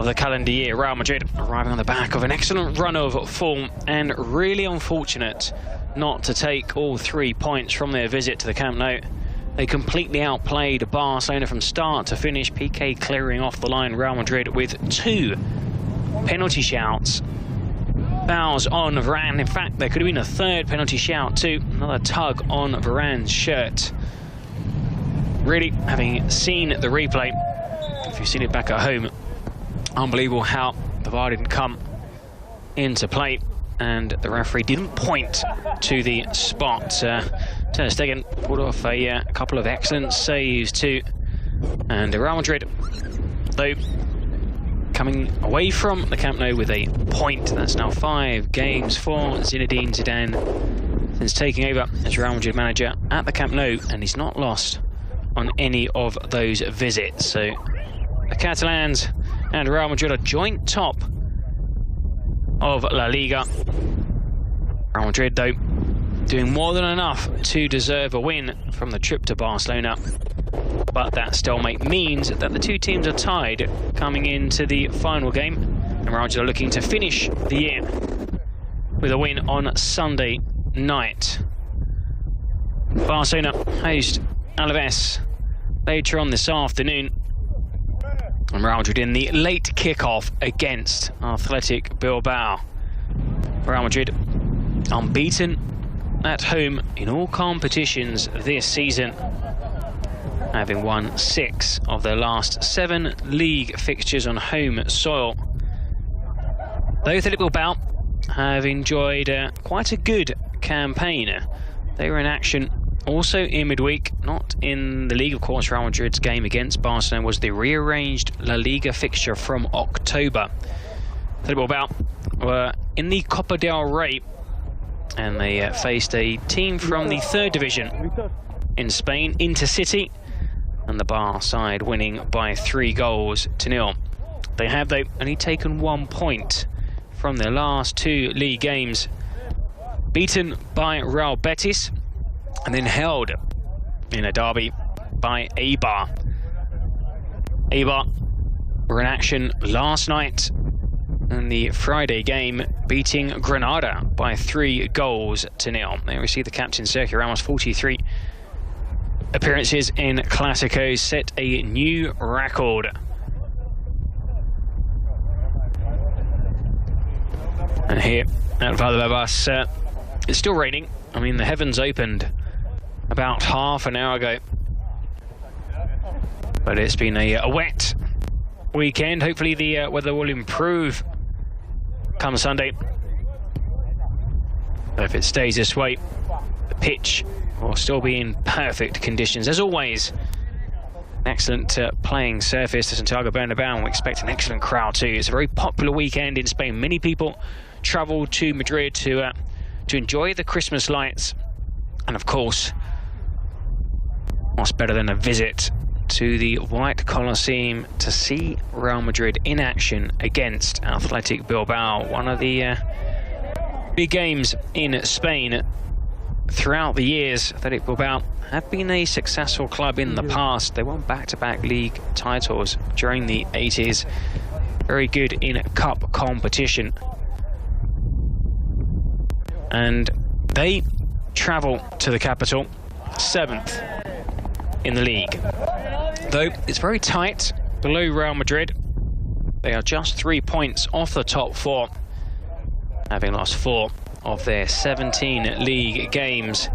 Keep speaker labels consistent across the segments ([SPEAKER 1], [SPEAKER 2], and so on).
[SPEAKER 1] of the calendar year. Real Madrid arriving on the back of an excellent run of form and really unfortunate not to take all 3 points from their visit to the Camp Nou. They completely outplayed Barcelona from start to finish. Piqué clearing off the line Real Madrid with 2 penalty shouts. Fouls on Varane. In fact, there could have been a 3rd penalty shout too. Another tug on Varane's shirt. Really, having seen the replay, if you've seen it back at home, unbelievable how the VAR didn't come into play and the referee didn't point to the spot. Ter Stegen pulled off a couple of excellent saves too. And Real Madrid, though, coming away from the Camp Nou with a point. That's now 5 games for Zinedine Zidane since taking over as Real Madrid manager at the Camp Nou, and he's not lost on any of those visits. So the Catalans and Real Madrid are joint top of La Liga. Real Madrid, though, doing more than enough to deserve a win from the trip to Barcelona. But that stalemate means that the 2 teams are tied coming into the final game. And Real Madrid are looking to finish the year with a win on Sunday night. Barcelona host Alaves later on this afternoon. And Real Madrid in the late kickoff against Athletic Bilbao. Real Madrid unbeaten at home in all competitions this season, having won 6 of their last 7 league fixtures on home soil. Though Athletic Bilbao have enjoyed quite a good campaign. They were in action also in midweek, not in the league, of course. Real Madrid's game against Barcelona was the rearranged La Liga fixture from October. Athletic Bilbao were in the Copa del Rey, and they faced a team from the 3rd division in Spain, Intercity, and the Bar side winning by 3-0. They have, though, only taken 1 point from their last 2 league games, beaten by Real Betis and then held in a derby by Eibar. Eibar were in action last night in the Friday game, beating Granada by 3-0. They received the captain Sergio Ramos' 43 appearances in Clásicos, set a new record. And here at Valdebebas, it's still raining. I mean, the heavens opened about half an hour ago, but it's been a wet weekend. Hopefully the weather will improve come Sunday. But if it stays this way, the pitch will still be in perfect conditions. As always, an excellent playing surface to Santiago Bernabéu, and we expect an excellent crowd too. It's a very popular weekend in Spain. Many people travel to Madrid to enjoy the Christmas lights, and of course, what's better than a visit to the White Colosseum to see Real Madrid in action against Athletic Bilbao, one of the big games in Spain. Throughout the years, Athletic Bilbao have been a successful club in the past. They won back-to-back league titles during the 80s. Very good in cup competition. And they travel to the capital, 7th in the league. Though it's very tight below Real Madrid. They are just 3 points off the top 4, having lost 4 of their 17 league games,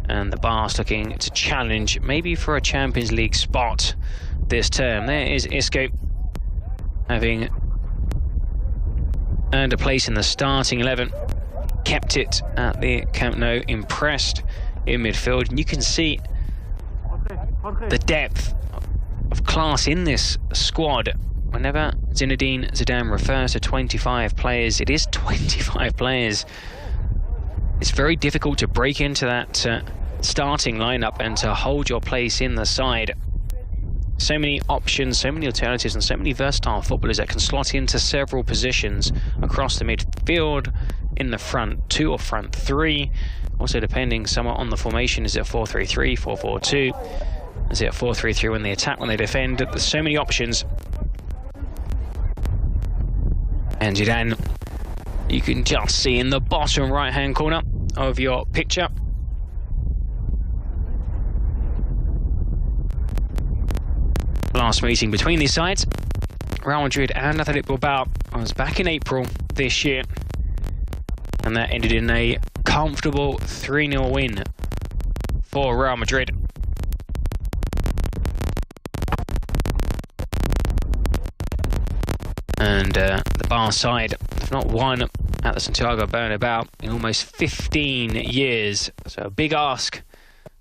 [SPEAKER 1] and the Bar's looking to challenge maybe for a Champions League spot this term. There is Isco, having earned a place in the starting 11, kept it at the Camp Nou, impressed in midfield, and you can see the depth of class in this squad. Whenever Zinedine Zidane refers to 25 players, it is 25 players. It's very difficult to break into that starting lineup and to hold your place in the side. So many options, so many alternatives, and so many versatile footballers that can slot into several positions across the midfield, in the front 2 or front 3. Also depending somewhat on the formation, is it 4-3-3, 4-4-2? Is it 4-3-3 when they attack, when they defend? There's so many options. And Zidane, you can just see in the bottom right-hand corner of your picture. Last meeting between these sides, Real Madrid and Athletic Bilbao, was back in April this year. And that ended in a comfortable 3-0 win for Real Madrid. And the Bar side have not won at the Santiago Bernabéu in almost 15 years. So a big ask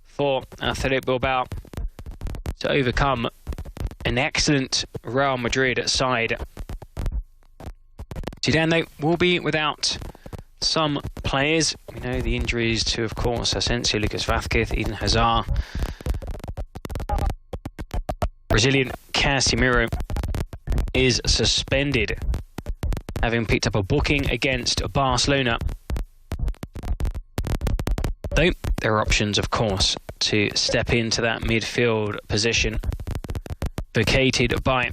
[SPEAKER 1] for Athletic Bilbao to overcome an excellent Real Madrid side. Zidane, though, will be without some players. We know the injuries to, of course, Asensio, Lucas Vázquez, Eden Hazard. Brazilian Casemiro is suspended, having picked up a booking against Barcelona. Though there are options, of course, to step into that midfield position, vacated by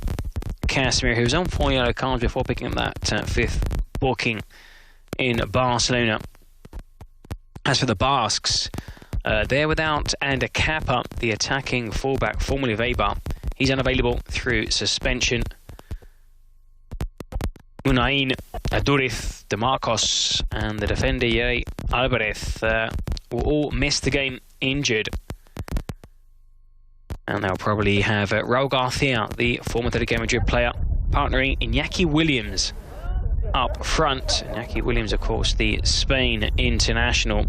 [SPEAKER 1] Casemiro, who was on 4 yellow cards before picking up that fifth booking in Barcelona. As for the Basques, they're without Ander Kappa, the attacking fullback, formerly of Eibar. He's unavailable through suspension. Unain, Aduriz, DeMarcos and the defender Yeri Alvarez will all miss the game injured. And they'll probably have Raul Garcia, the former Atletico Madrid player, partnering Iñaki Williams up front. Iñaki Williams, of course, the Spain international.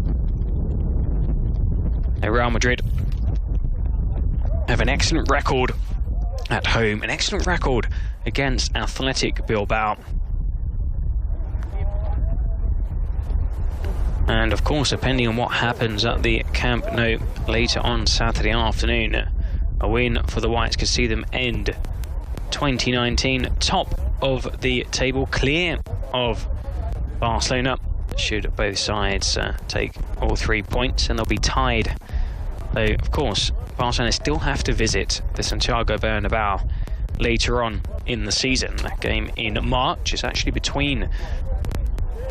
[SPEAKER 1] Real Madrid have an excellent record at home, an excellent record against Athletic Bilbao. And of course, depending on what happens at the Camp Nou later on Saturday afternoon, a win for the Whites could see them end 2019 top of the table, clear of Barcelona, should both sides take all 3 points, and they'll be tied. Though, of course, Barcelona still have to visit the Santiago Bernabéu later on in the season. That game in March is actually between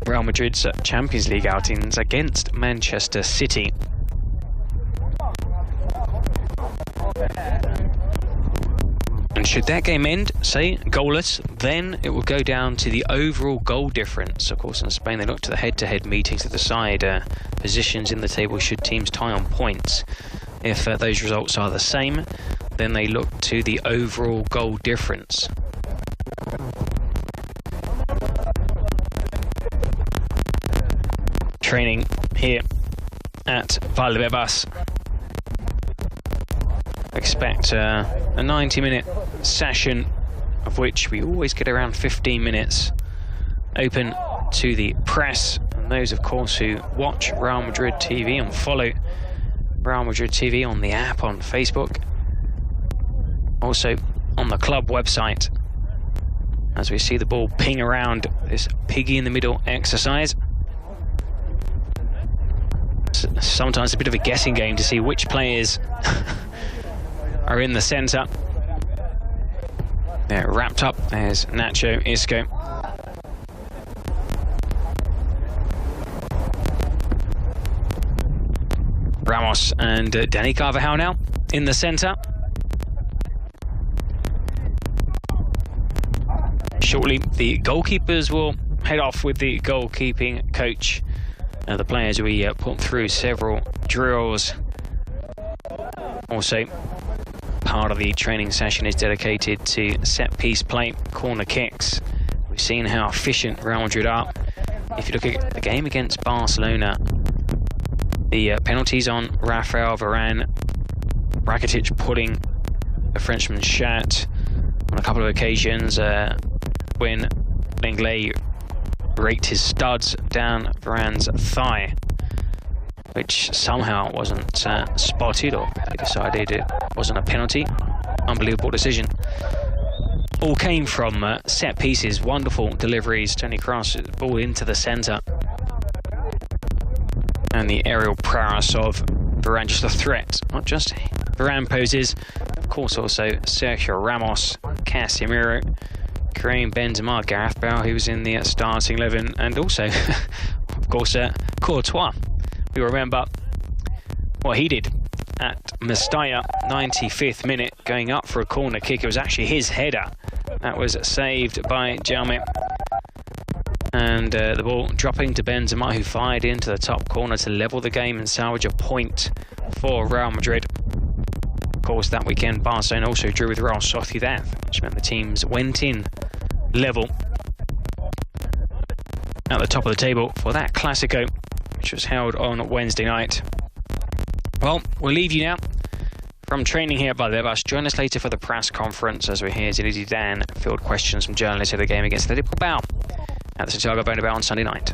[SPEAKER 1] Real Madrid's Champions League outings against Manchester City. And should that game end, say, goalless, then it will go down to the overall goal difference. Of course, in Spain, they look to the head-to-head meetings to decide positions in the table should teams tie on points. If those results are the same, then they look to the overall goal difference. Training here at Valdebebas. Expect a 90-minute session, of which we always get around 15 minutes open to the press and those, of course, who watch Real Madrid TV and follow Real Madrid TV on the app on Facebook, also on the club website, as we see the ball ping around this piggy in the middle exercise. Sometimes a bit of a guessing game to see which players are in the centre. They're wrapped up. There's Nacho, Isco. Ramos and Dani Carvajal now in the centre. Shortly, the goalkeepers will head off with the goalkeeping coach. The players we put through several drills. Also, part of the training session is dedicated to set-piece play, corner kicks. We've seen how efficient Real Madrid are. If you look at the game against Barcelona, the penalties on Rafael Varane, Rakitic pulling the Frenchman's shirt on a couple of occasions when Lenglet raked his studs down Varane's thigh, which somehow wasn't spotted, or they decided it wasn't a penalty. Unbelievable decision. All came from set pieces, wonderful deliveries. Toni Kroos, ball into the centre. And the aerial prowess of Varane, just a threat. Not just Varane poses, of course also Sergio Ramos, Casemiro, Karim Benzema, Gareth Bale, who was in the starting 11, and also, of course, Courtois. We remember what he did at Mestalla, 95th minute, going up for a corner kick. It was actually his header that was saved by Jaume. And the ball dropping to Benzema, who fired into the top corner to level the game and salvage a point for Real Madrid. Of course, that weekend, Barcelona also drew with Real Sociedad, which meant the teams went in level at the top of the table for that Clásico, which was held on Wednesday night. Well, we'll leave you now from training here at Valdebebas. Join us later for the press conference as we hear Zinedine Zidane field questions from journalists of the game against Athletic Bilbao at the Santiago Bernabéu on Sunday night.